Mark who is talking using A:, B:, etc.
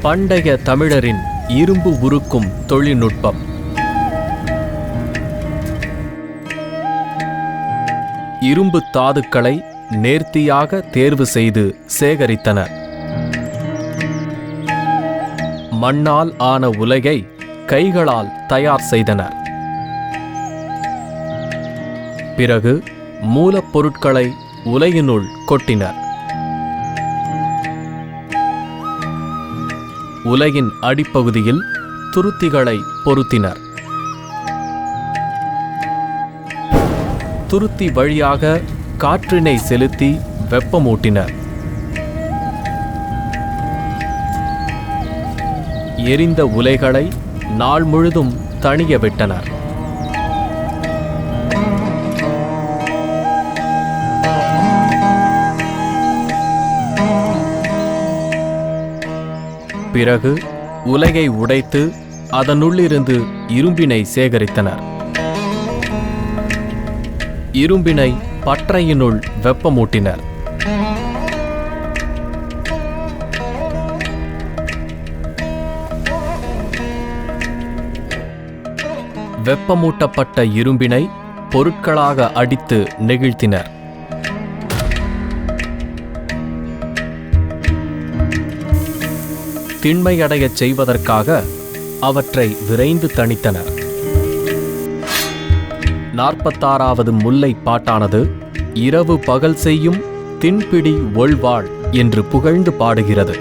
A: பண்டைய தமிழரின் இரும்பு உருக்கும் தொழில்நுட்பம். இரும்பு தாதுக்களை நேர்த்தியாக தேர்வு செய்து சேகரித்தனர். மண்ணால் ஆன உலையை கைகளால் தயார் செய்தனர். பிறகு மூலப்பொருட்களை உலையினுள் கொட்டினர். உலையின் அடிப்பகுதியில் துருத்திகளை பொருத்தினர். துருத்தி வழியாக காற்றினை செலுத்தி வெப்பமூட்டினர். எரிந்த உலைகளை நாள் முழுதும் தணிய விட்டனர். பிறகு உலையை உடைத்து அதனுள்ளிருந்து இரும்பினை சேகரித்தனர். இரும்பினை பற்றையினுள் வெப்பமூட்டினர். வெப்பமூட்டப்பட்ட இரும்பினை பொருட்களாக அடித்து நெகிழ்த்தினர். திண்மையடையச் செய்வதற்காக அவற்றை விரைந்து தணித்தனர். 46வது முல்லை பாட்டானது இரவு பகல் செய்யும் திண்பிடி ஒள்வாள் என்று புகழ்ந்து பாடுகிறது.